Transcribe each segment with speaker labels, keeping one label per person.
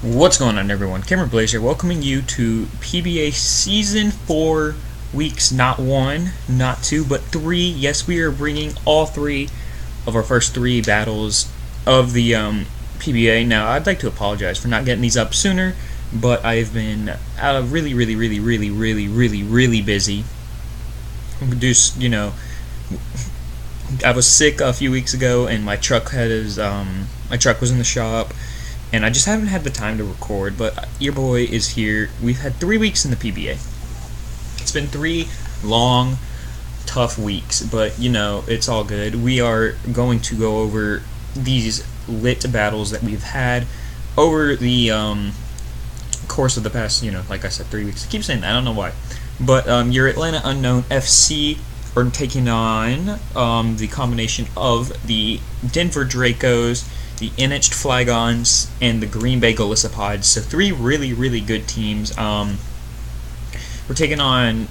Speaker 1: What's going on, everyone? CameronBlazeIt welcoming you to PBA Season 4, weeks not 1, not 2, but 3. Yes, we are bringing all 3 of our first 3 battles of the PBA. Now, I'd like to apologize for not getting these up sooner, but I've been really busy. Just, I was sick a few weeks ago, and my truck was in the shop, and I just haven't had the time to record. But your boy is here. We've had 3 weeks in the PBA. It's been 3 long, tough weeks, but it's all good. We are going to go over these lit battles that we've had over the course of the past, like I said, 3 weeks. I keep saying that, I don't know why. But your Atlanta Unknown FC are taking on the combination of the Denver Dracos, the Eintracht Flygons, and the Green Bay Golisopods. So 3 really good teams. We're taking on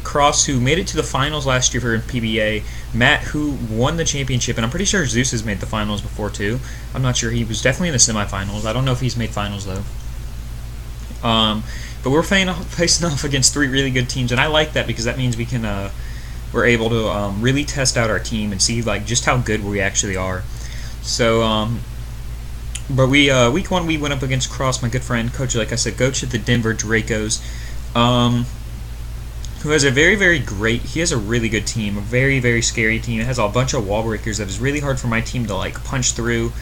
Speaker 1: Cross, who made it to the finals last year for PBA, Matt, who won the championship, and I'm pretty sure Zeus has made the finals before too. I'm not sure. He was definitely in the semifinals. I don't know if he's made finals though. But we're facing off against 3 really good teams, and I like that because that means we're able to really test out our team and see just how good we actually are. So, but week 1 we went up against Cross, my good friend, coach of the Denver Dracos, who has a very great. He has a really good team, a very scary team. It has a bunch of wall breakers that is really hard for my team to punch through.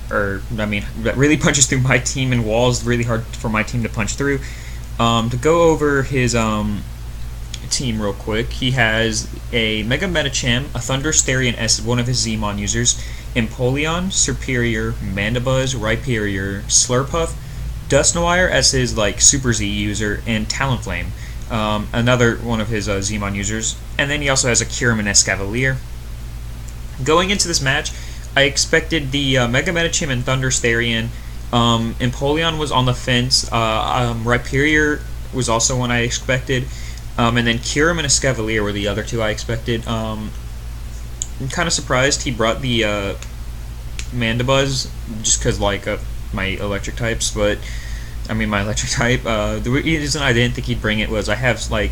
Speaker 1: That really punches through my team, and walls really hard for my team to punch through. To go over his team real quick, he has a Mega Metacham, a Thunderstarian S, one of his Zmon users, Empoleon, Superior, Mandibuzz, Rhyperior, Slurpuff, Dusknoir as his Super Z user, and Talonflame, another one of his Zmon users. And then he also has a Kyurem and Escavalier. Going into this match, I expected the Mega Metacham and Thunderstarian. Empoleon was on the fence. Rhyperior was also one I expected. And then Kyurem and Escavalier were the other 2 I expected. I'm kind of surprised he brought the Mandibuzz, just because my electric types. But my electric type. The reason I didn't think he'd bring it was I have a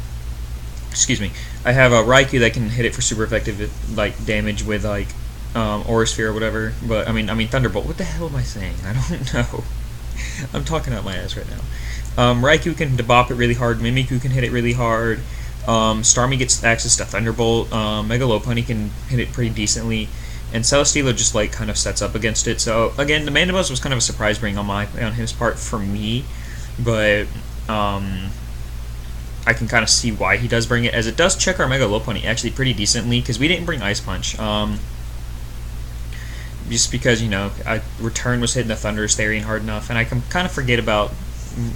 Speaker 1: Raikou that can hit it for super effective damage with Aura Sphere or whatever. But Thunderbolt. What the hell am I saying? I don't know. I'm talking out my ass right now. Raikou can debop it really hard. Mimikyu can hit it really hard. Starmie gets access to Thunderbolt. Mega Lopunny can hit it pretty decently. And Celesteela just kind of sets up against it. So again, the Mandibuzz was kind of a surprise bring on his part for me, but I can kind of see why he does bring it, as it does check our Mega Lopunny actually pretty decently, because we didn't bring Ice Punch. Just because, Return was hitting the Thunderstarian hard enough, and I can kind of forget about,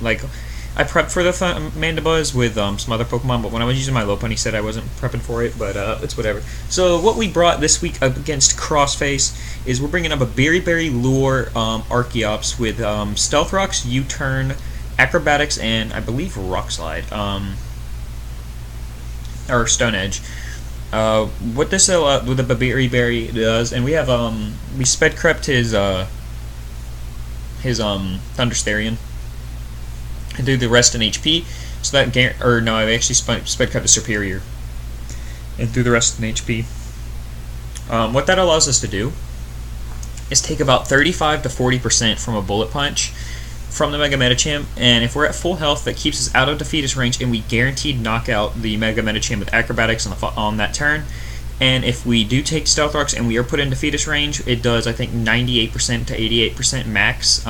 Speaker 1: I prepped for the Mandibuzz with some other Pokemon, but when I was using my Lopunny, he said I wasn't prepping for it, but it's whatever. So what we brought this week up against Crossface is we're bringing up a Berry Lure Archeops with Stealth Rocks, U-Turn, Acrobatics, and I believe Rock Slide, or Stone Edge. What this with the Berry does, and we have we sped crept his Thunderstarian and do the rest in HP, so that I actually sped crept the Superior and do the rest in HP. What that allows us to do is take about 35 to 40% from a Bullet Punch from the Mega Metacham, and if we're at full health, that keeps us out of Defeatist range, and we guaranteed knock out the Mega Metacham with Acrobatics on that turn. And if we do take Stealth Rocks and we are put in Defeatist range, it does, I think, 98% to 88% max,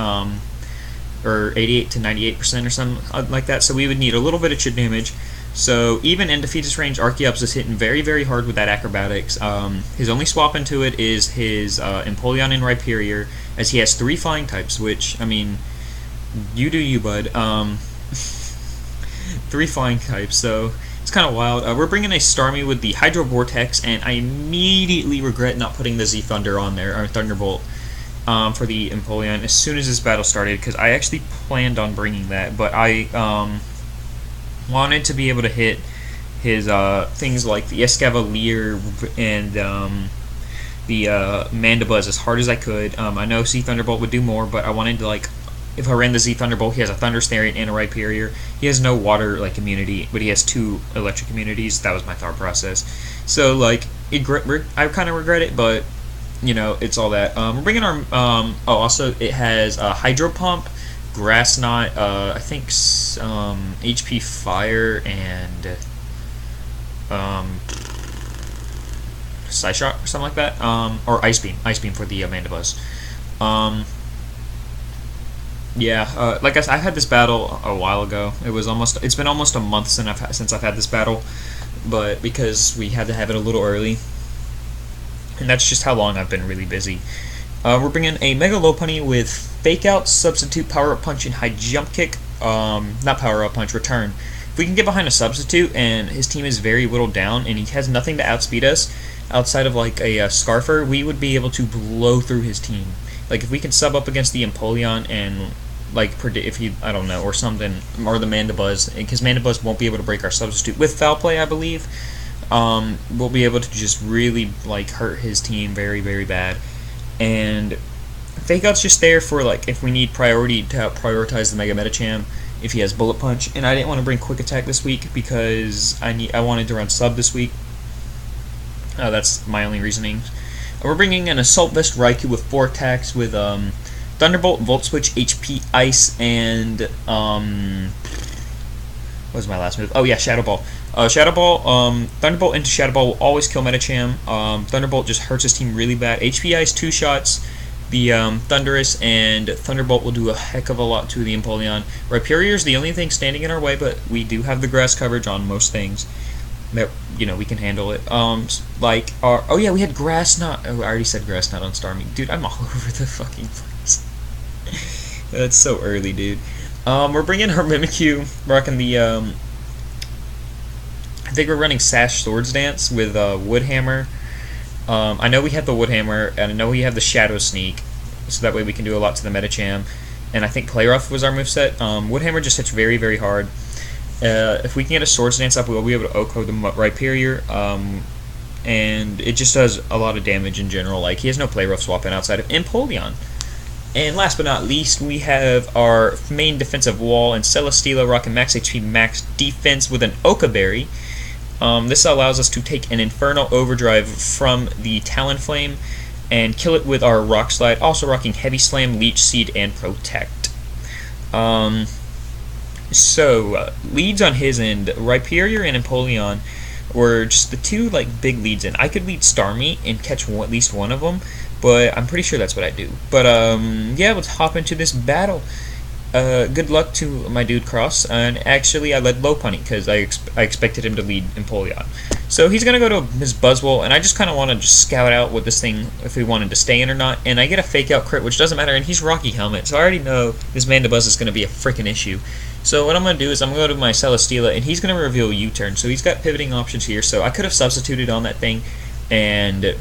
Speaker 1: or 88 to 98% or something like that. So we would need a little bit of chip damage. So even in Defeatist range, Archeops is hitting very hard with that Acrobatics. His only swap into it is his Empoleon and Rhyperior, as he has 3 flying types, which, you do you, bud. 3 flying types, so it's kind of wild. We're bringing a Starmie with the Hydro Vortex, and I immediately regret not putting the Z Thunder on there, or Thunderbolt, for the Empoleon as soon as this battle started, because I actually planned on bringing that, but I wanted to be able to hit his things like the Escavalier and the Mandibuzz as hard as I could. I know Z Thunderbolt would do more, but I wanted to, like, if I ran the Z Thunderbolt, he has a Thunder Starion and a Rhyperior. He has no water, like, immunity, but he has 2 electric immunities. That was my thought process. So, like, I kind of regret it, but, you know, it's all that. We're bringing our, also, it has Hydro Pump, Grass Knot, I think, HP Fire, and, Psyshock or something like that, or Ice Beam for the Mandibuzz. Yeah, like I said, I had this battle a while ago. It's been almost a month since I've had this battle, but because we had to have it a little early, and that's just how long I've been really busy. We're bringing a Mega Lopunny with Fake Out, Substitute, Power Up Punch, and High Jump Kick. Not Power Up Punch, Return. If we can get behind a Substitute and his team is very whittled down and he has nothing to outspeed us outside of like a Scarfer, we would be able to blow through his team. Like if we can sub up against the Empoleon and like predict if he, I don't know, or something, or the Mandibuzz, because Mandibuzz won't be able to break our Substitute with Foul Play, I believe. We'll be able to just really like hurt his team very, very bad. And Fake Out's just there for like if we need priority to prioritize the Mega Medicham if he has Bullet Punch. And I didn't want to bring Quick Attack this week because I wanted to run Sub this week. That's my only reasoning. We're bringing an Assault Vest Raikou with 4 attacks with Thunderbolt, Volt Switch, HP Ice, and what was my last move? Oh yeah, Shadow Ball. Thunderbolt into Shadow Ball will always kill Medicham. Thunderbolt just hurts his team really bad. HP Ice 2 shots. The Thundurus and Thunderbolt will do a heck of a lot to the Empoleon. Rhyperior is the only thing standing in our way, but we do have the grass coverage on most things. That, you know, we can handle it. Like our, oh yeah, we had Grass Knot. Oh, I already said Grass Knot on Starmie. Dude, I'm all over the fucking place. That's so early, dude. We're bringing our Mimikyu, rocking the I think we're running Sash Swords Dance with Wood Hammer. I know we have the Wood Hammer, and I know we have the Shadow Sneak, so that way we can do a lot to the Medicham. And I think Play Rough was our moveset. Wood Hammer just hits very, very hard. If we can get a Swords Dance up, we'll be able to OHKO the Rhyperior, and it just does a lot of damage in general. Like, he has no Play Rough swap in outside of Empoleon. And last but not least, we have our main defensive wall and Celesteela rocking max HP, max defense with an Okaberry. This allows us to take an Infernal Overdrive from the Talonflame and kill it with our Rock Slide, also rocking Heavy Slam, Leech Seed, and Protect. Leads on his end, Rhyperior and Empoleon were just the two like big leads in. I could lead Starmie and catch at least one of them, but I'm pretty sure that's what I do. But yeah, let's hop into this battle. Good luck to my dude Cross, and actually I led Lopunny because I expected him to lead Empoleon. So he's gonna go to his Buzzwole, and I just kind of want to just scout out what this thing, if we wanted to stay in or not. And I get a Fake Out crit, which doesn't matter, and he's Rocky Helmet, so I already know this Mandibuzz is gonna be a freaking issue. So what I'm gonna do is I'm gonna go to my Celesteela, and he's gonna reveal U-turn. So he's got pivoting options here. So I could have substituted on that thing and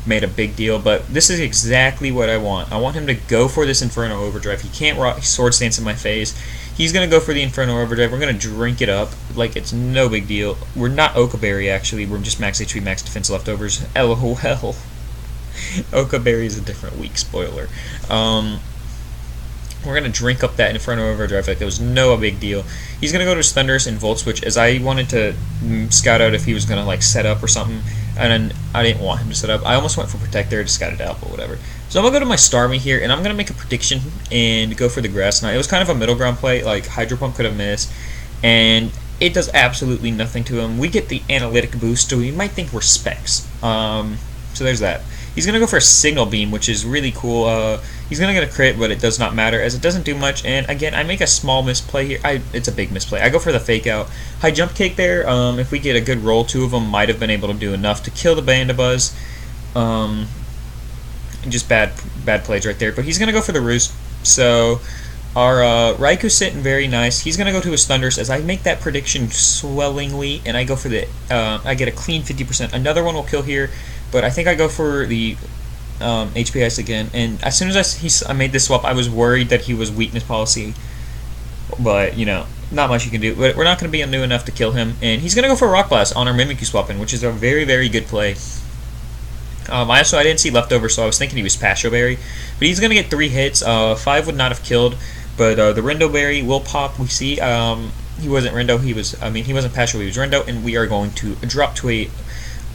Speaker 1: made a big deal, but this is exactly what I want. I want him to go for this Inferno Overdrive. He can't rock Sword Stance in my face. He's going to go for the Inferno Overdrive. We're going to drink it up like it's no big deal. We're not Okaberry, actually. We're just max HP, max defense leftovers. LOL. Okaberry is a different week, spoiler. We're going to drink up that Inferno Overdrive like it was no big deal. He's going to go to his Thundurus and Volt Switch, as I wanted to scout out if he was going to like set up or something, and then I didn't want him to set up. I almost went for Protect there to scout it out, but whatever. So I'm going to go to my Starmie here, and I'm going to make a prediction and go for the Grass Knot. It was kind of a middle ground play, like Hydro Pump could have missed, and it does absolutely nothing to him. We get the Analytic boost, so you might think we're Specs. So there's that. He's going to go for a Signal Beam, which is really cool. He's going to get a crit, but it does not matter, as it doesn't do much. And again, I make a small misplay here. It's a big misplay. I go for the Fake Out. High Jump Kick there. If we get a good roll, two of them might have been able to do enough to kill the Mandibuzz. Just bad plays right there. But he's going to go for the Roost. So our Raikou's sitting very nice. He's going to go to his Thundurus, as I make that prediction swellingly, and I go for the, I get a clean 50%. Another one will kill here, but I think I go for the HP Ice again. And as soon as I made this swap, I was worried that he was Weakness Policy. But, you know, not much you can do. But we're not going to be new enough to kill him. And he's going to go for Rock Blast on our Mimikyu swapping, which is a very, very good play. I didn't see Leftover, so I was thinking he was Pasho Berry. But he's going to get 3 hits. 5 would not have killed, but the Rindo Berry will pop. We see he wasn't Rindo, he wasn't Pasho, he was Rindo, and we are going to drop to a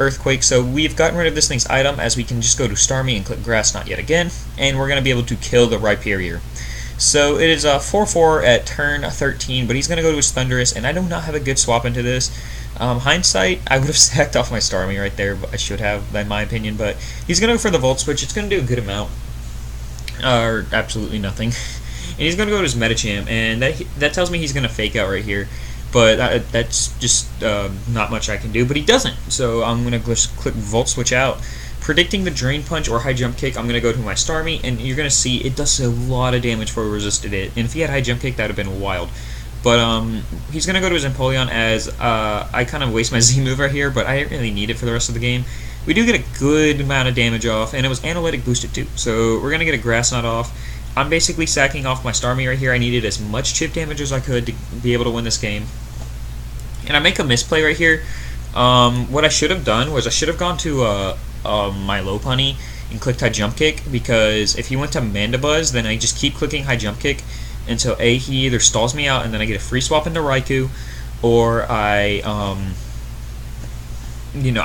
Speaker 1: Earthquake. So we've gotten rid of this thing's item, as we can just go to Starmie and click Grass Knot yet again, and we're going to be able to kill the Rhyperior. So it is 4-4 at turn 13, but he's going to go to his Thundurus, and I do not have a good swap into this. Hindsight, I would have sacked off my Starmie right there, but I should have, in my opinion, but he's going to go for the Volt Switch. It's going to do a good amount, or absolutely nothing. And he's going to go to his Medicham, and that tells me he's going to Fake Out right here. But that's just not much I can do, but he doesn't. So I'm going to just click Volt Switch out. Predicting the Drain Punch or High Jump Kick, I'm going to go to my Starmie, and you're going to see it does a lot of damage for resisted it. And if he had High Jump Kick, that would have been wild. But he's going to go to his Empoleon, as I kind of waste my Z move right here, but I didn't really need it for the rest of the game. We do get a good amount of damage off, and it was Analytic boosted too. So we're going to get a Grass Knot off. I'm basically sacking off my Starmie right here. I needed as much chip damage as I could to be able to win this game. And I make a misplay right here. What I should have done was I should have gone to my Lopunny and clicked High Jump Kick, because if he went to Mandibuzz, then I just keep clicking High Jump Kick until he either stalls me out and then I get a free swap into Raikou, or I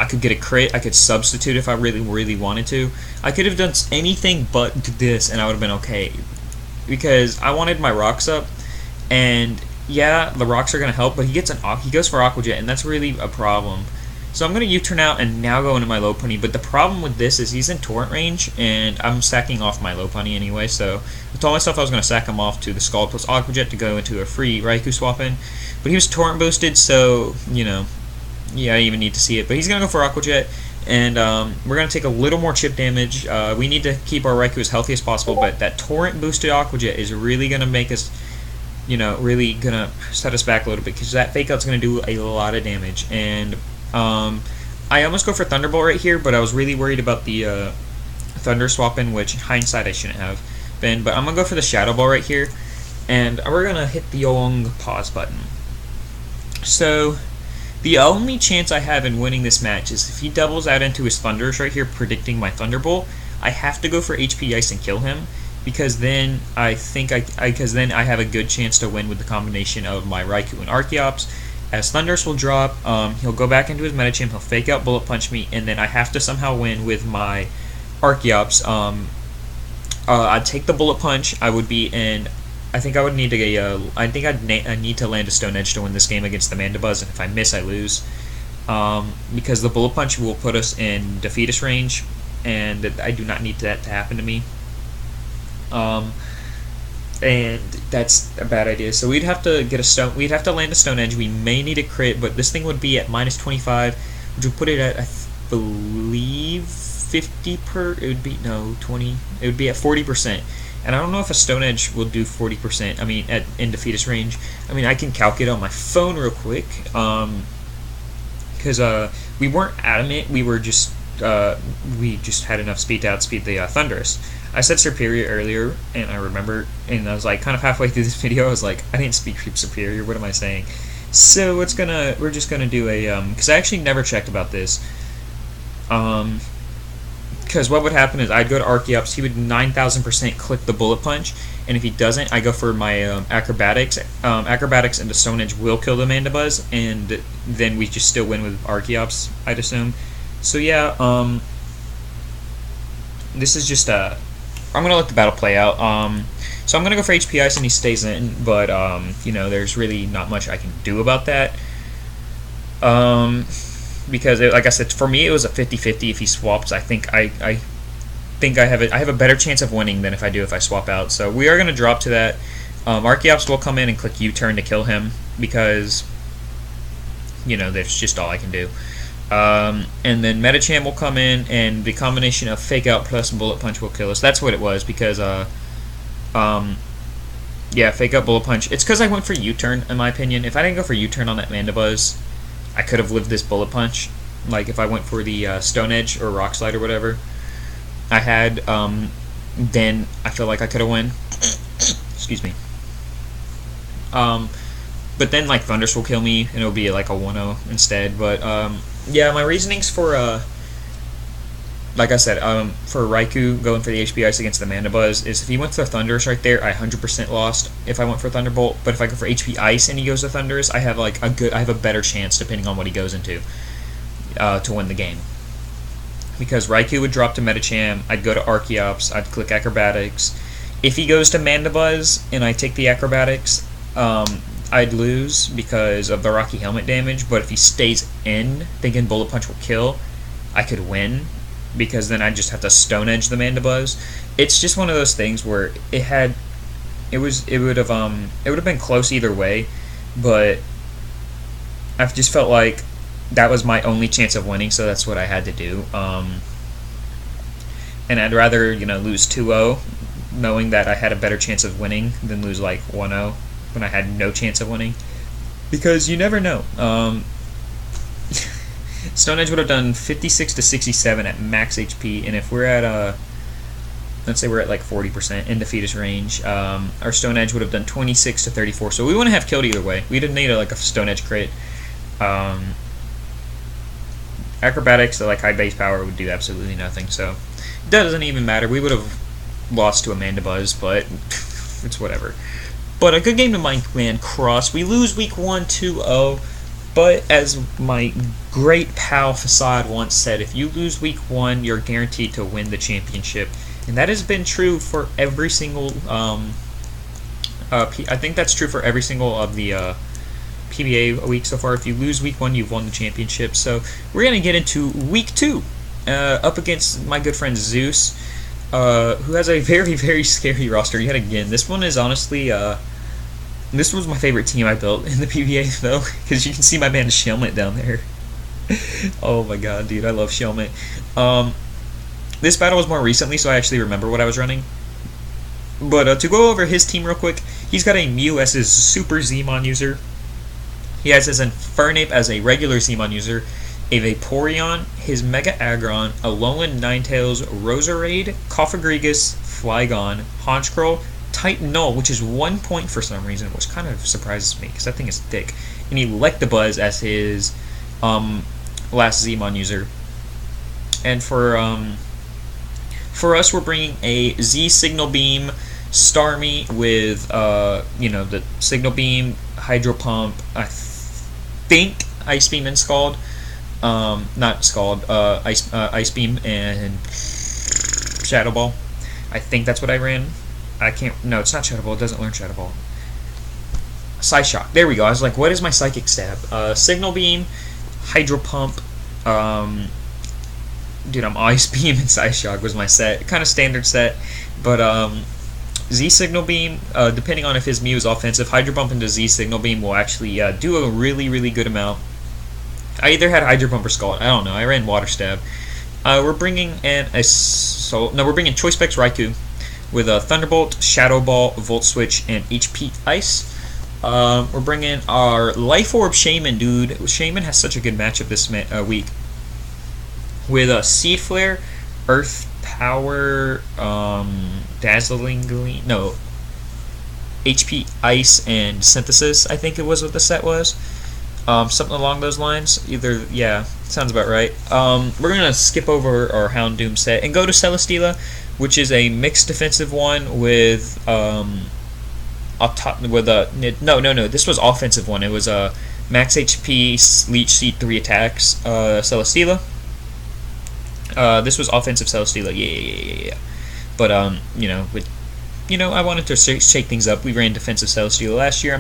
Speaker 1: could get a crit. I could substitute if I really wanted to. I could have done anything but this, and I would have been okay, because I wanted my rocks up, and yeah, the rocks are gonna help, but he goes for Aqua Jet, and that's really a problem. So I'm going to U-turn out and now go into my Lopunny, but the problem with this is he's in Torrent range, and I'm sacking off my Lopunny anyway, so I told myself I was going to sack him off to the Scald plus Aqua Jet to go into a free Raikou swap in, but he was Torrent boosted, so, yeah, I even need to see it, but he's going to go for Aqua Jet, and we're going to take a little more chip damage. We need to keep our Raikou as healthy as possible, but that Torrent boosted Aqua Jet is really going to make us, really going to set us back a little bit, because that Fake Out's going to do a lot of damage, and I almost go for Thunderbolt right here, but I was really worried about the Thunder swap in, which hindsight I shouldn't have been. But I'm going to go for the Shadow Ball right here, and we're going to hit the long pause button. So the only chance I have in winning this match is if he doubles out into his Thundurus right here, predicting my Thunderbolt. I have to go for HP Ice and kill him, because then I think because then I have a good chance to win with the combination of my Raikou and Archeops. As Thundurus will drop, he'll go back into his Medicham, he'll Fake Out Bullet Punch me, and then I have to somehow win with my Archeops. I'd take the Bullet Punch. I would be in. I think I would need to. I think I'd need to land a Stone Edge to win this game against the Mandibuzz, and if I miss, I lose. Because the Bullet Punch will put us in Defeatist range, and I do not need that to happen to me. And that's a bad idea. So we'd have to get a stone. We'd have to land a Stone Edge. We may need a crit, but this thing would be at minus 25, which would put it at, I believe, 50 per. It would be 20. It would be at 40%. And I don't know if a Stone Edge will do 40%. I mean, in Defeatist range. I mean, I can calculate on my phone real quick. Because we weren't adamant. We were just we just had enough speed to outspeed the Thundurus. I said Superior earlier, and I remember, and I was like, kind of halfway through this video, I was like, I didn't speak Superior, what am I saying? So we're just gonna do a, because I actually never checked about this, because what would happen is I'd go to Archeops, he would 9,000% click the Bullet Punch, and if he doesn't, I go for my Acrobatics. Acrobatics and the Stone Edge will kill the Mandibuzz, and then we just still win with Archeops, I'd assume. So yeah, this is just I'm going to let the battle play out. So I'm going to go for HP Ice and he stays in, but, there's really not much I can do about that. Because, like I said, for me it was a 50-50 if he swaps. I think I have a better chance of winning than if I swap out. So we are going to drop to that. Archeops will come in and click U-turn to kill him, because, that's just all I can do. And then Medicham will come in, and the combination of Fake Out plus Bullet Punch will kill us. That's what it was, because, yeah, Fake Out Bullet Punch. It's because I went for U-turn, in my opinion. If I didn't go for U-turn on that Mandibuzz, I could have lived this Bullet Punch. Like, if I went for the Stone Edge or Rock Slide or whatever I had, then I feel like I could have won. Excuse me. But then, like, Thundurus will kill me, and it'll be like a 1-0 instead. But, yeah, my reasonings for like I said, for Raikou going for the HP Ice against the Mandibuzz is if he went for Thundurus right there, I 100% lost. If I went for Thunderbolt, but if I go for HP Ice and he goes to Thundurus, I have like I have a better chance depending on what he goes into to win the game. Because Raikou would drop to Medicham, I'd go to Archeops, I'd click Acrobatics. If he goes to Mandibuzz and I take the Acrobatics, I'd lose because of the Rocky Helmet damage. But if he stays in, thinking Bullet Punch will kill, I could win. Because then I just have to Stone Edge the Mandibuzz. It's just one of those things where it would have been close either way, but I've just felt like that was my only chance of winning, so that's what I had to do. And I'd rather lose 2-0, knowing that I had a better chance of winning than lose like 1-0 when I had no chance of winning, because you never know. Stone Edge would have done 56 to 67 at max HP, and if we're at let's say we're at like 40% in defeatist range, our Stone Edge would have done 26 to 34. So we wouldn't have killed either way. We didn't need like a Stone Edge crit. Acrobatics, like high base power, would do absolutely nothing. So it doesn't even matter. We would have lost to a Mandibuzz, but it's whatever. But a good game to my man Cross. We lose week 1 2-0. But as my great pal Facade once said, if you lose week 1, you're guaranteed to win the championship. And that has been true for every single, I think that's true for every single of the PBA week so far. If you lose week 1, you've won the championship. So we're going to get into week 2, up against my good friend Zeus, who has a very, very scary roster yet again. This one is honestly... this was my favorite team I built in the PBA, though, because you can see my man Shaymin down there. Oh my god, dude, I love Shaymin. This battle was more recently, so I actually remember what I was running. But to go over his team real quick, he's got a Mew as his Super Zmon user. He has his Infernape as a regular Zmon user, a Vaporeon, his Mega Aggron, Alolan Ninetales, Roserade, Cofagrigus, Flygon, Honchkroll, Titanol, which is 1 point for some reason, which kind of surprises me because that thing is thick. And Electabuzz as his last Zmon user. And for us, we're bringing a Z Signal Beam Starmie with the Signal Beam, Hydro Pump. I think Ice Beam and Scald, not Scald, Ice Beam and Shadow Ball. I think that's what I ran. I can't. No, it's not Shadow Ball. It doesn't learn Shadow Ball. Psyshock. There we go. I was like, what is my Psychic Stab? Signal Beam, Hydro Pump. Dude, I'm Ice Beam and Psyshock was my set. Kind of standard set, but Z Signal Beam. Depending on if his Mew is offensive, Hydro Pump into Z Signal Beam will actually do a really, really good amount. I either had Hydro Pump or Scald. I don't know. I ran Water Stab. We're bringing in we're bringing Choice Specs Raikou with a Thunderbolt, Shadow Ball, Volt Switch, and HP Ice. We're bringing our Life Orb Shaymin, dude. Shaymin has such a good matchup this week. With a Seed Flare, Earth Power, Dazzling Gleam, no, HP Ice, and Synthesis, I think it was what the set was. Something along those lines. Yeah, sounds about right. We're going to skip over our Houndoom set and go to Celesteela, which is a mixed defensive one with this was offensive one. It was a max HP Leech Seed 3 attacks Celesteela. This was offensive Celesteela. Yeah. But I wanted to shake things up. We ran defensive Celesteela last year.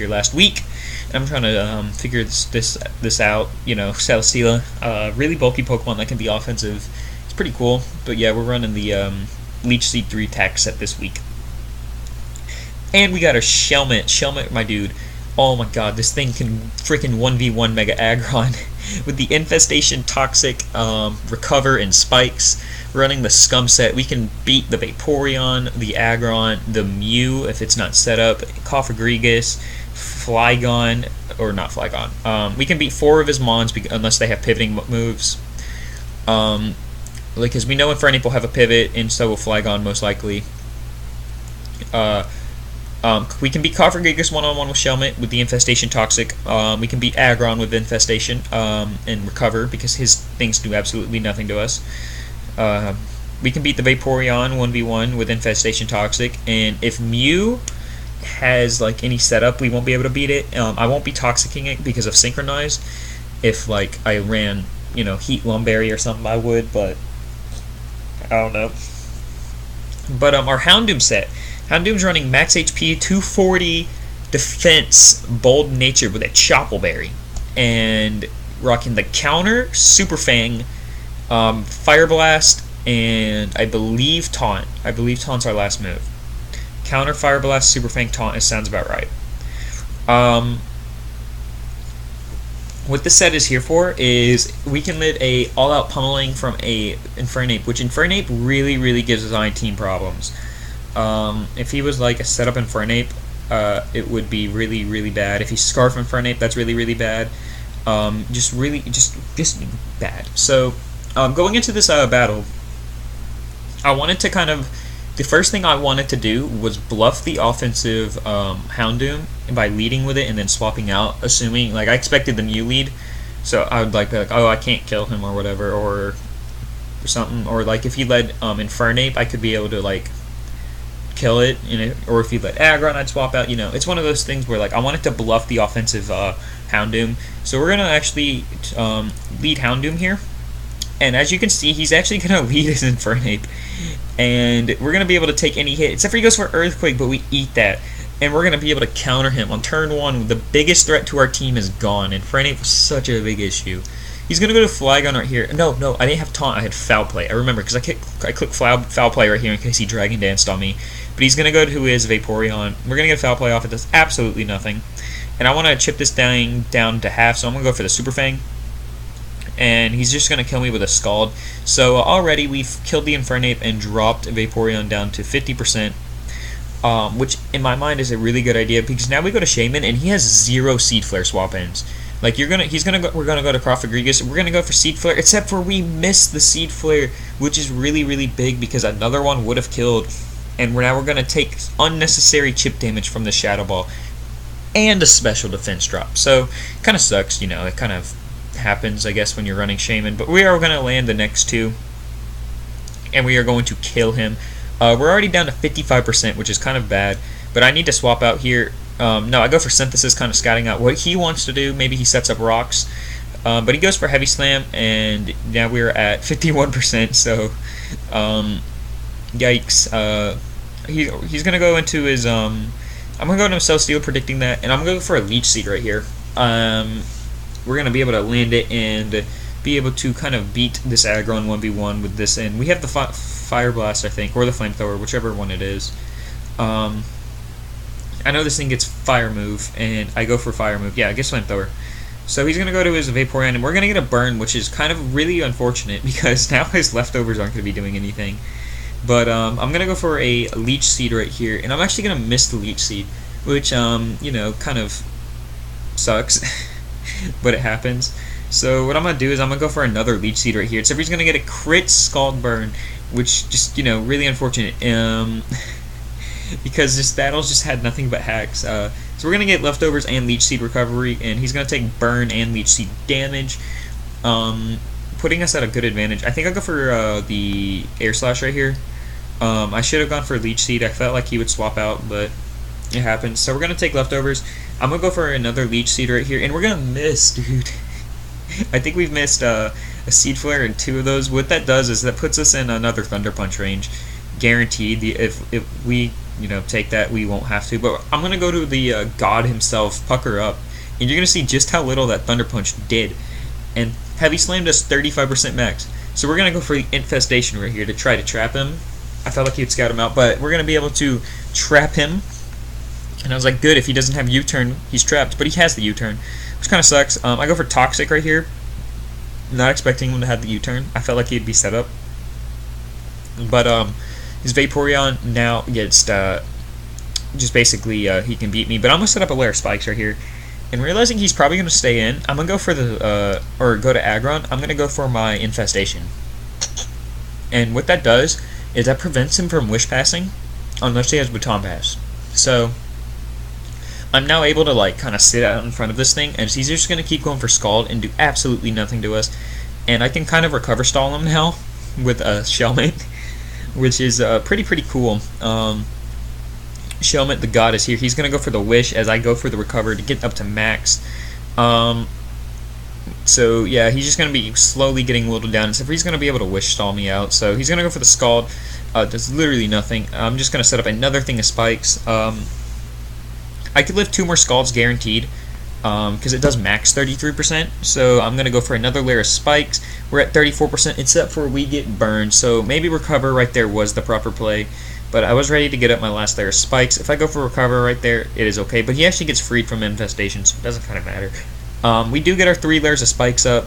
Speaker 1: Last week. I'm trying to figure this out. Celesteela, really bulky Pokemon that can be offensive. Pretty cool, but yeah, we're running the Leech Seed 3 attack set this week. And we got a Shaymin, my dude. Oh my god, this thing can freaking 1v1 Mega Aggron with the Infestation, Toxic, Recover, and Spikes. Running the Scum set, we can beat the Vaporeon, the Aggron, the Mew if it's not set up, Cofagrigus, Flygon, or not Flygon. We can beat 4 of his Mons unless they have pivoting moves. Because we know Infernape will have a pivot, and so will Flygon most likely. We can beat Coffergigas one-on-one with Shaymin with the Infestation Toxic. We can beat Aggron with Infestation and recover because his things do absolutely nothing to us. We can beat the Vaporeon 1v1 with Infestation Toxic, and if Mew has like any setup, we won't be able to beat it. I won't be Toxicking it because of Synchronize. If like I ran, you know, Heat Lumberry or something, I would, but I don't know. But our Houndoom set. Houndoom's running max HP, 240 defense, bold nature with a Choppleberry, and rocking the counter, Super Fang, Fire Blast, and I believe Taunt. I believe Taunt's our last move. Counter, Fire Blast, Super Fang, Taunt. It sounds about right. What this set is here for is we can live a all-out pummeling from a Infernape, which Infernape really gives Design Team problems. If he was like a setup Infernape, it would be really bad. If he's Scarf Infernape, that's really bad. Just bad. So going into this battle, I wanted to the first thing I wanted to do was bluff the offensive Houndoom by leading with it and then swapping out, assuming, like, I expected the Mew lead, so I would like be like, oh, I can't kill him or whatever, or something, or like if he led Infernape, I could be able to like kill it, you know, or if he led Aggron, I'd swap out, you know. It's one of those things where like I wanted to bluff the offensive Houndoom, so we're gonna actually lead Houndoom here. And as you can see, he's actually going to lead his Infernape. And we're going to be able to take any hit. Except for he goes for Earthquake, but we eat that. And we're going to be able to counter him on turn 1. The biggest threat to our team is gone. Infernape was such a big issue. He's going to go to Flygon right here. No, I didn't have Taunt. I had Foul Play. I remember because I clicked Foul Play right here in case he Dragon Danced on me. But he's going to go to his Vaporeon. We're going to get Foul Play off. It does absolutely nothing. And I want to chip this down to half, so I'm going to go for the Super Fang. And he's just going to kill me with a Scald. So already we've killed the Infernape and dropped Vaporeon down to 50%, which in my mind is a really good idea because now we go to Shaymin and he has 0 Seed Flare swap-ins. Like we're gonna go to Coffergigas. We're gonna go for Seed Flare, except for we missed the Seed Flare, which is really big because another one would have killed. And we're gonna take unnecessary chip damage from the Shadow Ball and a special defense drop. So kind of sucks, you know. It kind of happens, I guess, when you're running Shaymin, but we are going to land the next 2 and we are going to kill him. We're already down to 55%, which is kind of bad, but I need to swap out here. No, I go for Synthesis, kind of scouting out what he wants to do. Maybe he sets up rocks, but he goes for Heavy Slam, and now we're at 51%, so yikes. He's going to go into his I'm going to go into Celestial, predicting that, and I'm going to go for a Leech Seed right here. We're going to be able to land it and be able to kind of beat this Aggron 1v1 with this. And we have the Fire Blast, I think, or the Flamethrower, whichever one it is. I know this thing gets Fire Move, and I go for Fire Move. Yeah, I guess Flamethrower. So he's going to go to his Vaporeon, and we're going to get a Burn, which is kind of really unfortunate because now his leftovers aren't going to be doing anything. But I'm going to go for a Leech Seed right here, and I'm actually going to miss the Leech Seed, which, you know, kind of sucks. But it happens. So what I'm going to do is I'm going to go for another Leech Seed right here. Except he's going to get a crit Scald Burn, which just, you know, really unfortunate. Because this battle's just had nothing but hacks. So we're going to get Leftovers and Leech Seed recovery, and he's going to take Burn and Leech Seed damage, putting us at a good advantage. I think I'll go for the Air Slash right here. I should have gone for Leech Seed. I felt like he would swap out, but it happens. So we're going to take Leftovers. I'm going to go for another Leech Seed right here, and we're going to miss, dude. I think we've missed a Seed Flare in 2 of those. What that does is that puts us in another Thunder Punch range. Guaranteed. If we, you know, take that, we won't have to. But I'm going to go to the God himself, Pucker Up, and you're going to see just how little that Thunder Punch did. And Heavy Slam does 35% max. So we're going to go for the Infestation right here to try to trap him. I felt like he'd scout him out, but we're going to be able to trap him. And I was like, good, if he doesn't have U-turn, he's trapped. But he has the U-turn, which kind of sucks. I go for Toxic right here. Not expecting him to have the U-turn. I felt like he'd be set up. But his Vaporeon now gets just basically he can beat me. But I'm going to set up a layer of spikes right here. And realizing he's probably going to stay in, I'm going to go for the, or go to Aggron. I'm going to go for my Infestation. And what that does is that prevents him from Wish Passing unless he has Baton Pass. So I'm now able to like kind of sit out in front of this thing, and he's just going to keep going for Scald and do absolutely nothing to us. And I can kind of recover stall him now with Shaymin, which is pretty cool. Shaymin the God is here. He's going to go for the Wish as I go for the Recover to get up to max. So yeah, he's just going to be slowly getting whittled down, except for he's going to be able to Wish stall me out. So he's going to go for the Scald. Does literally nothing. I'm just going to set up another thing of spikes. I could live 2 more Scalds guaranteed, because it does max 33%, so I'm going to go for another layer of spikes. We're at 34%, except for we get burned, so maybe Recover right there was the proper play, but I was ready to get up my last layer of spikes. If I go for Recover right there, it is okay, but he actually gets freed from Infestation, so it doesn't kind of matter. We do get our 3 layers of spikes up,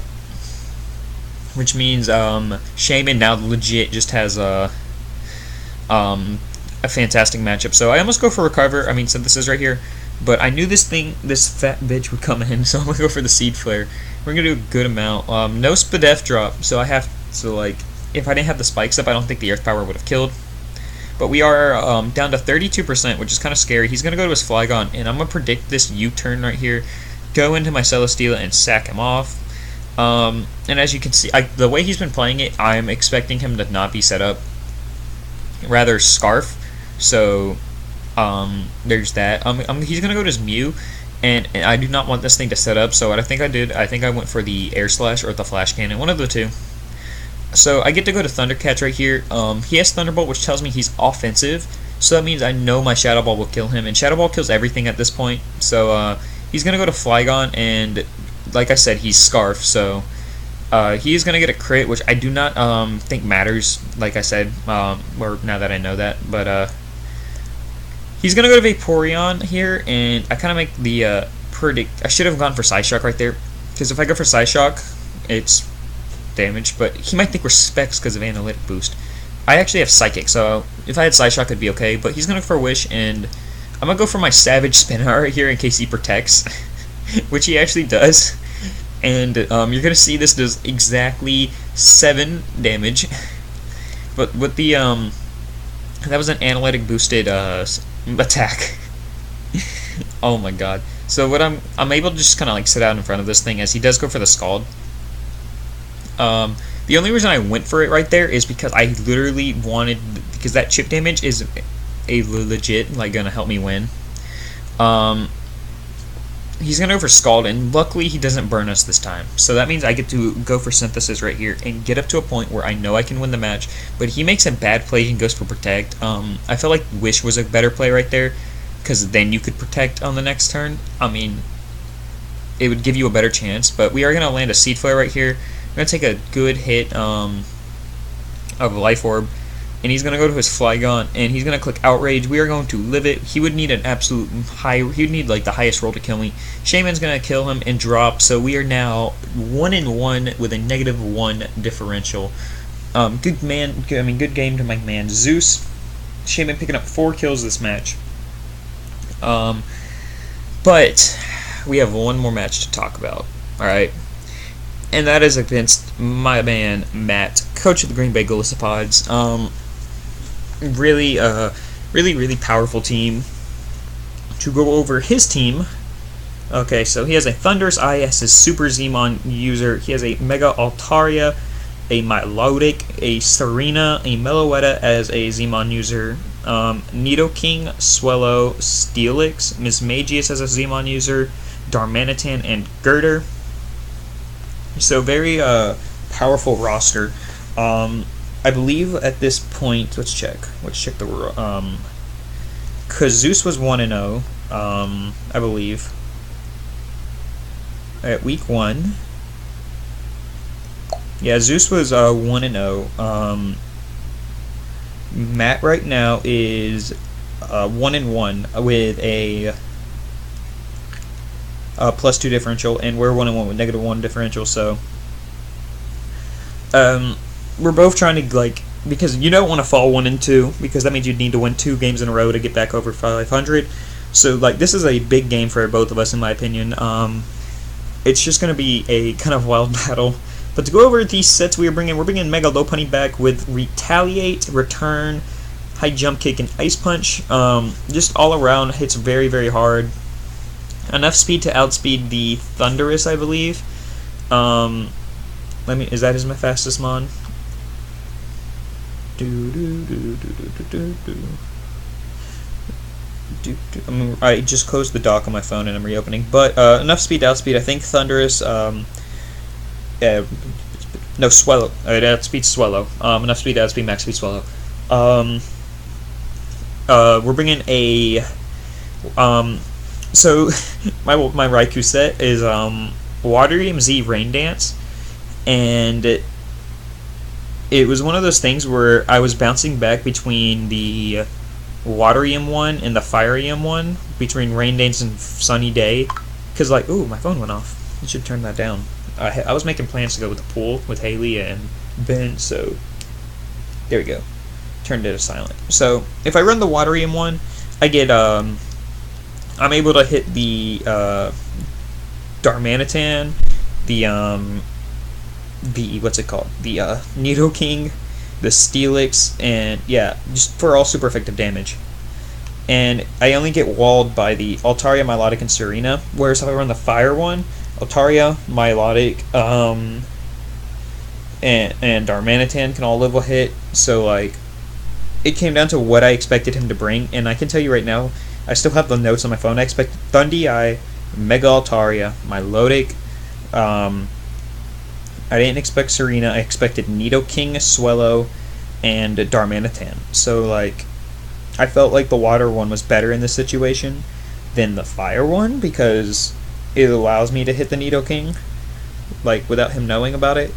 Speaker 1: which means Shaymin now legit just has a fantastic matchup. So I almost go for Recover, Synthesis right here, but I knew this fat bitch would come in, so I'm going to go for the Seed Flare. We're going to do a good amount. No Spadef drop, so if I didn't have the spikes up, I don't think the Earth Power would have killed. But we are down to 32%, which is kind of scary. He's going to go to his Flygon, and I'm going to predict this U-turn right here, go into my Celesteela and sack him off. And as you can see, the way he's been playing it, I'm expecting him to not be set up, rather Scarf. So there's that. He's gonna go to his Mew, and I do not want this thing to set up. So what I think I went for the Air Slash or the Flash Cannon, one of the two. So I get to go to Thundercats right here. He has Thunderbolt, which tells me he's offensive. So that means I know my Shadow Ball will kill him, and Shadow Ball kills everything at this point. So he's gonna go to Flygon, and like I said, he's Scarf. So he is gonna get a crit, which I do not think matters. Like I said, or now that I know that, but he's going to go to Vaporeon here, and I kind of make the predict. I should have gone for Psyshock right there, because if I go for Psyshock, it's damage, but he might think we're Specs because of Analytic Boost. I actually have Psychic, so if I had Psyshock, it'd be okay, but he's going to go for Wish, and I'm going to go for my Savage Spinner right here in case he protects, which he actually does, and you're going to see this does exactly 7 damage, but with the, that was an Analytic Boosted, attack. Oh my god. So what I'm able to just kind of like sit out in front of this thing as he does go for the Scald. The only reason I went for it right there is because I literally wanted, because that chip damage is a legit like gonna help me win. He's gonna go for Scald, and luckily he doesn't burn us this time. So that means I get to go for Synthesis right here and get up to a point where I know I can win the match. But he makes a bad play and goes for Protect. I feel like Wish was a better play right there, because then you could Protect on the next turn. It would give you a better chance. But we are gonna land a Seed Flare right here. We're gonna take a good hit of Life Orb. And he's going to go to his Flygon, and he's going to click Outrage. We are going to live it. He would need an absolute high, he would need like the highest roll to kill me. Shaymin's going to kill him and drop, so we are now 1-1 with a -1 differential. Good game to my man Zeus. Shaymin picking up 4 kills this match. But we have one more match to talk about, alright? And that is against my man Matt, coach of the Green Bay Golisopods. Really powerful team. To go over his team, okay, so he has a Thunderous Eye as his Super Zmon user. He has a Mega Altaria, a Milotic, a Serena, a Meloetta as a Zmon user, Nidoking, Swellow, Steelix, Mismagius as a Zmon user, Darmanitan, and Girder. So very powerful roster. I believe at this point, let's check the because Zeus was 1-0, I believe, at week 1. Yeah, Zeus was 1-0. Matt right now is 1-1 with a +2 differential, and we're 1-1 with -1 differential. So we're both trying to, like, because you don't want to fall 1-2, because that means you'd need to win 2 games in a row to get back over 500. So like this is a big game for both of us, in my opinion. It's just going to be a kind of wild battle. But to go over these sets we're bringing Mega Lopunny back with Retaliate, Return, High Jump Kick, and Ice Punch. Just all around hits very, very hard. enough speed to outspeed the Thunderous, I believe. Is that my fastest mon? I just closed the dock on my phone and I'm reopening. But enough speed to outspeed, I think, Thunderous. No, Swallow. It outspeeds Swallow. Enough speed to outspeed max speed Swallow. We're bringing a. So my Raikou set is Waterium Z Rain Dance, and it was one of those things where I was bouncing back between the Waterium one and the Fireium one, between Rain Dance and Sunny Day, because like, ooh, my phone went off. You should turn that down. I was making plans to go with the pool with Haley and Ben, so there we go. Turned it to silent. So if I run the Waterium one, I get I'm able to hit the Darmanitan, the what's it called? The Nidoking, the Steelix, and yeah, just for all super effective damage. And I only get walled by the Altaria, Milotic, and Serena, whereas if I run the Fire one, Altaria, Milotic, and Darmanitan can all live a hit. So like, it came down to what I expected him to bring, and I can tell you right now, I still have the notes on my phone. I expected Thundee, Mega Altaria, Milotic. I didn't expect Serena. I expected Nidoking, Swellow, and Darmanitan. So like, I felt like the Water one was better in this situation than the Fire one because it allows me to hit the Nidoking, like, without him knowing about it.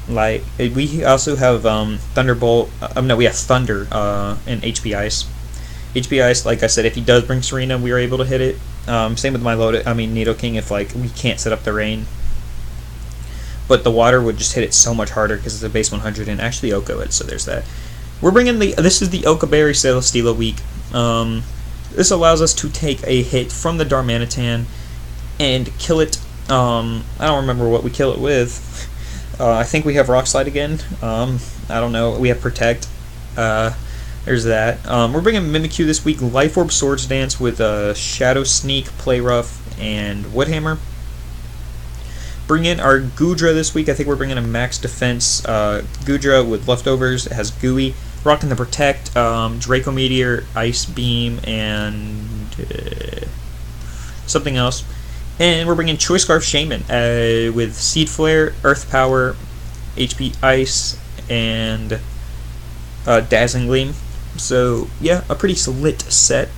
Speaker 1: Like, we also have Thunderbolt. No, we have Thunder and HP Ice. HP Ice, like I said, if he does bring Serena, we are able to hit it. Same with Nidoking, if like we can't set up the rain. But the Water would just hit it so much harder because it's a base 100, and actually Oko it, so there's that. We're bringing this is the Oka Berry Celesteela week. This allows us to take a hit from the Darmanitan and kill it. I don't remember what we kill it with. I think we have Rock Slide again. I don't know. We have Protect. There's that. We're bringing Mimikyu this week. Life Orb Swords Dance with Shadow Sneak, Play Rough, and Woodhammer. Bring in our Goodra this week. I think we're bringing a max defense Goodra with leftovers. It has Gooey. Rocking the Protect, Draco Meteor, Ice Beam, and something else. And we're bringing Choice Scarf Shaymin with Seed Flare, Earth Power, HP Ice, and Dazzling Gleam. So yeah, a pretty lit set.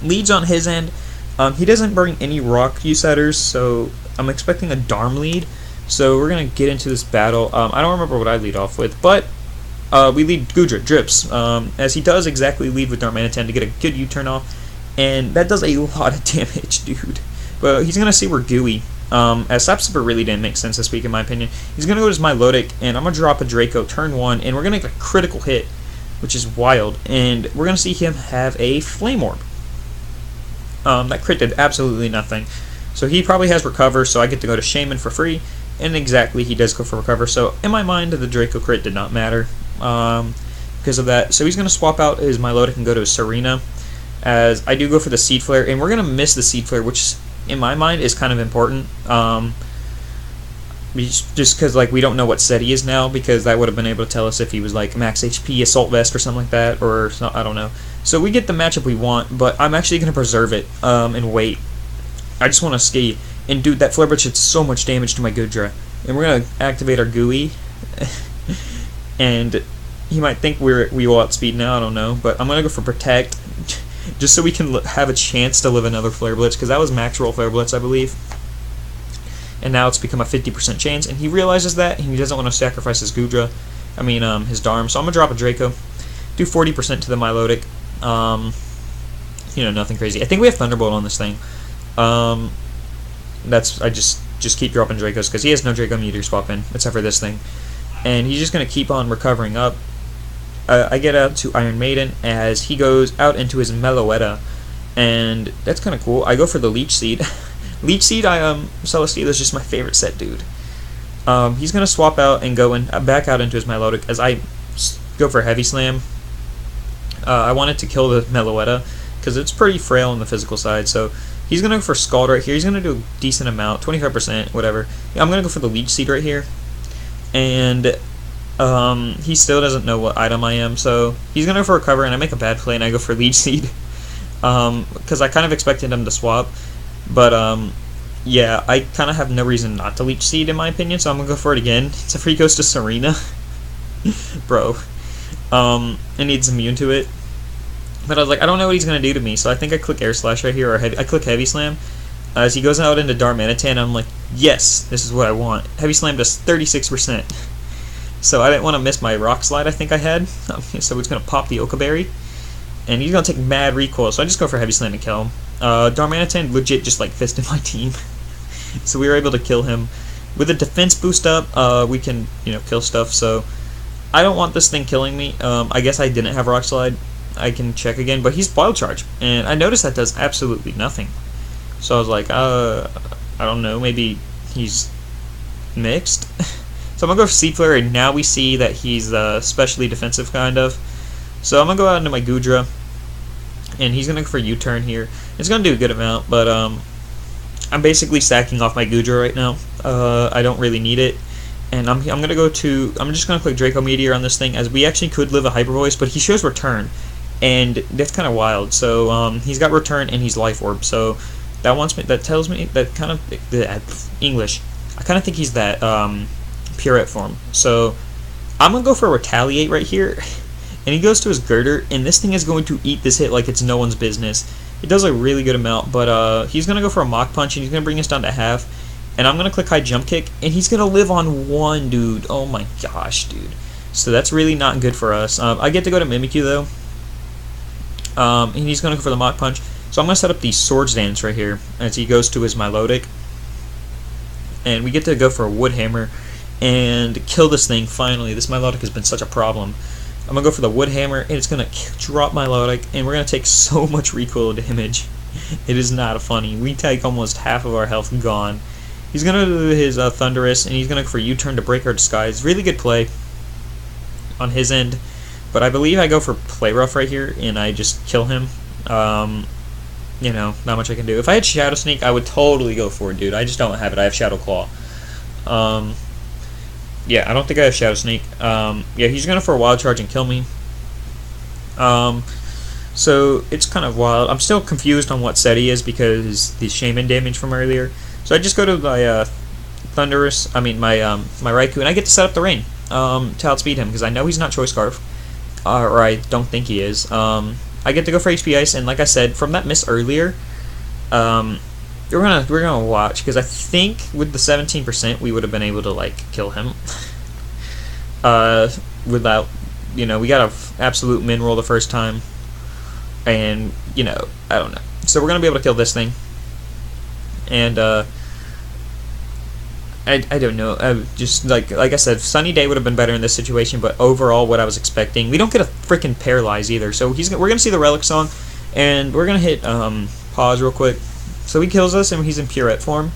Speaker 1: Leads on his end. He doesn't bring any Rock Use-Setters, so I'm expecting a Darm lead. So we're gonna get into this battle. I don't remember what I lead off with, but we lead Goodra, Drips, as he does exactly lead with Darmanitan to get a good U-turn off, and that does a lot of damage, dude. But he's gonna see we're Gooey. As Sapsipper really didn't make sense this week, in my opinion. He's gonna go to his Milotic, and I'm gonna drop a Draco turn 1, and we're gonna get a critical hit, which is wild, and we're gonna see him have a Flame Orb. That crit did absolutely nothing. So he probably has Recover, so I get to go to Shaymin for free, and exactly, he does go for Recover. So in my mind, the Draco crit did not matter because of that. So he's going to swap out his Milotic and go to his Serena, as I do go for the Seed Flare, and we're going to miss the Seed Flare, which in my mind is kind of important. Just because like we don't know what set he is now, because that would have been able to tell us if he was like max HP Assault Vest or something like that, or I don't know. So we get the matchup we want, but I'm actually going to preserve it and wait. I just want to ski. And dude, that Flare Blitz did so much damage to my Goodra. And we're going to activate our Gooey. And he might think we will outspeed now, I don't know. But I'm going to go for Protect, just so we can have a chance to live another Flare Blitz, because that was max roll Flare Blitz, I believe. And now it's become a 50% chance, and he realizes that, and he doesn't want to sacrifice his Goodra. His Darm. So I'm going to drop a Draco. Do 40% to the Milotic. Nothing crazy. I think we have Thunderbolt on this thing. I just keep dropping Dracos because he has no Draco Meteor swap in except for this thing, and he's just gonna keep on recovering up. I get out to Iron Maiden as he goes out into his Meloetta, and that's kind of cool. I go for the Leech Seed. Leech Seed, Celesteela is just my favorite set, dude. He's gonna swap out and go back out into his Milotic as I go for Heavy Slam. I wanted to kill the Meloetta because it's pretty frail on the physical side, so He's gonna go for Scald right here. He's gonna do a decent amount, 25%, whatever. I'm gonna go for the Leech Seed right here, and he still doesn't know what item I am, so he's gonna go for Recover, and I make a bad play, and I go for Leech Seed, because I kind of expected him to swap, but yeah, I kind of have no reason not to Leech Seed in my opinion, so I'm gonna go for it again. Except for he goes to Serena, bro, and he's immune to it. But I was like, I don't know what he's gonna do to me, so I think I click Air Slash right here, or I click Heavy Slam. As he goes out into Darmanitan, I'm like, yes, this is what I want. Heavy Slam does 36%. So I didn't want to miss my Rock Slide I think I had. So it's going to pop the Oka Berry. And he's going to take mad recoil, so I just go for Heavy Slam and kill him. Darmanitan legit just like fisted my team. So we were able to kill him. With a defense boost up, we can, kill stuff. So I don't want this thing killing me. I guess I didn't have Rock Slide. I can check again, but he's Wild Charge. And I noticed that does absolutely nothing. So I was like, I don't know, maybe he's mixed. So I'm going to go for Seed Flare, and now we see that he's specially defensive, kind of. So I'm going to go out into my Goodra, and he's going to go for U-Turn here. It's going to do a good amount, but I'm basically stacking off my Goodra right now. I don't really need it. And I'm just going to click Draco Meteor on this thing, as we actually could live a Hyper Voice, but he shows Return, and that's kind of wild. So he's got Return, and he's Life Orb, so that tells me that kind of English. I kind of think he's that Purette form. So I'm gonna go for a Retaliate right here, and he goes to his Girder, and this thing is going to eat this hit like it's no one's business. It does a really good amount, but he's gonna go for a Mach Punch, and he's gonna bring us down to half. And I'm gonna click High Jump Kick, and he's gonna live on 1, dude. Oh my gosh, dude. So that's really not good for us. I get to go to Mimikyu though, and he's gonna go for the Mach Punch. So I'm going to set up the Swords Dance right here as he goes to his Milotic. And we get to go for a Wood Hammer and kill this thing finally. This Milotic has been such a problem. I'm going to go for the Wood Hammer, and it's going to drop Milotic, and we're going to take so much recoil damage. It is not funny. We take almost half of our health gone. He's going to do his Thunderous, and he's going to go for U-Turn to break our Disguise. Really good play on his end. But I believe I go for Play Rough right here, and I just kill him. Not much I can do. If I had Shadow Sneak, I would totally go for it, dude. I just don't have it. I have Shadow Claw. Yeah, I don't think I have Shadow Sneak. Yeah, he's going to for a Wild Charge and kill me. So it's kind of wild. I'm still confused on what set he is because the Shaymin damage from earlier. So I just go to my my Raikou, and I get to set up the Rain to outspeed him because I know he's not Choice Scarf, or I don't think he is. I get to go for HP Ice, and like I said, from that miss earlier, we're gonna watch because I think with the 17% we would have been able to like kill him without, we got a absolute min roll the first time, and I don't know. So we're gonna be able to kill this thing, and I don't know. Just like I said, Sunny Day would have been better in this situation, but overall, what I was expecting, we don't get a freaking Paralyze either. So we're gonna see the Relic Song, and we're gonna hit pause real quick. So he kills us, and he's in Purette form.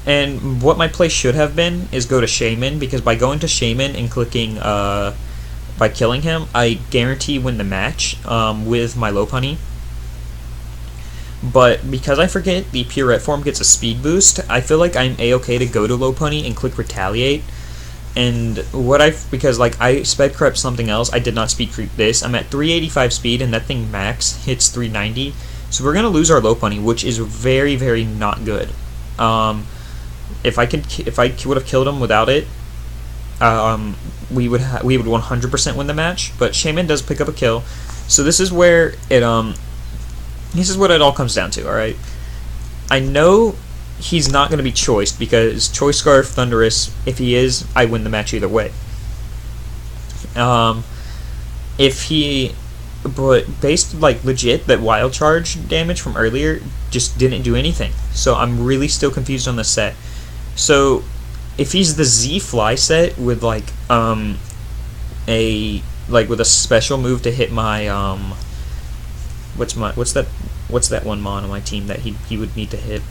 Speaker 1: And what my play should have been is go to Shaymin, because by going to Shaymin and clicking by killing him, I guarantee win the match with my Lopunny. But because I forget the Purette form gets a speed boost, I feel like I'm a-okay to go to Lopunny and click Retaliate. And because I sped crept something else, I did not speed creep this. I'm at 385 speed, and that thing max hits 390. So we're gonna lose our Lopunny, which is very, very not good. If I would have killed him without it, we would 100% win the match. But Shaymin does pick up a kill, so this is where it This is what it all comes down to, alright? I know he's not going to be choiced because Choice Scarf, Thunderous, if he is, I win the match either way. But based, legit, that Wild Charge damage from earlier just didn't do anything. So I'm really still confused on the set. So, if he's the Z Fly set with, with a special move to hit my, what's that one mon on my team that he would need to hit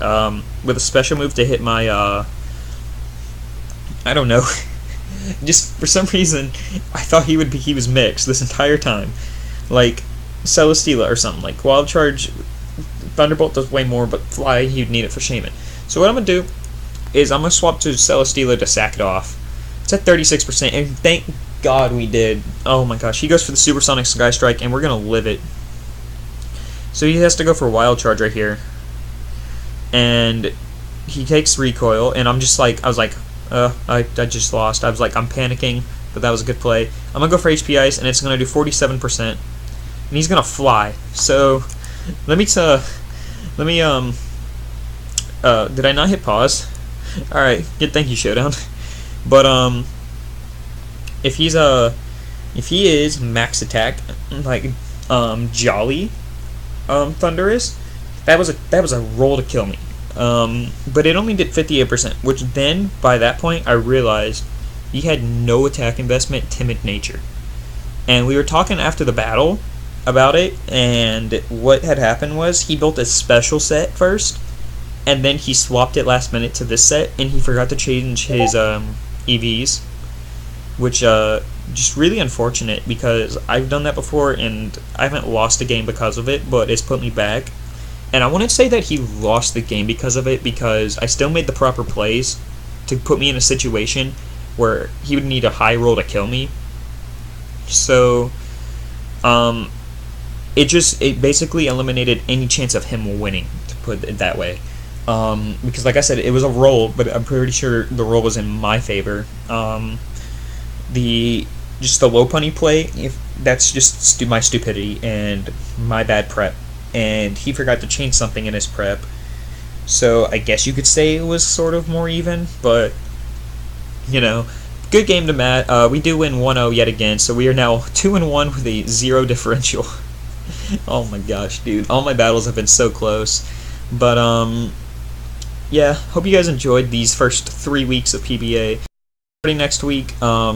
Speaker 1: with a special move to hit my I don't know. Just for some reason I thought he was mixed this entire time, like Celesteela or something, like Wild Charge Thunderbolt does way more, but Fly, you'd need it for Shaymin. So what I'm going to do is I'm going to swap to Celesteela to sack it off. It's at 36%, and thank God we did. Oh my gosh, he goes for the Supersonic Sky Strike, and we're going to live it. So he has to go for a Wild Charge right here. And he takes Recoil, and I'm just like, I was like, I just lost. I was like, I'm panicking, but that was a good play. I'm going to go for HP Ice, and it's going to do 47%. And he's going to Fly. So, did I not hit pause? Alright, good, thank you, Showdown. But, if he is max attack, like, Jolly, Thundurus, that was a roll to kill me. But it only did 58%, which then, by that point, I realized he had no attack investment, timid nature. And we were talking after the battle about it, and what had happened was he built a special set first, and then he swapped it last minute to this set, and he forgot to change his EVs, which just really unfortunate, because I've done that before and I haven't lost a game because of it, but it's put me back. And I wouldn't say that he lost the game because of it, because I still made the proper plays to put me in a situation where he would need a high roll to kill me. So it basically eliminated any chance of him winning, to put it that way. Because like I said, it was a roll, but I'm pretty sure the roll was in my favor. The low punny play, that's just my stupidity and my bad prep, and he forgot to change something in his prep. So I guess you could say it was sort of more even, but you know, good game to Matt. We do win 1-0 yet again, so we are now 2-1 with a 0 differential. Oh my gosh, dude, all my battles have been so close. But yeah, hope you guys enjoyed these first 3 weeks of PBA. Starting next week,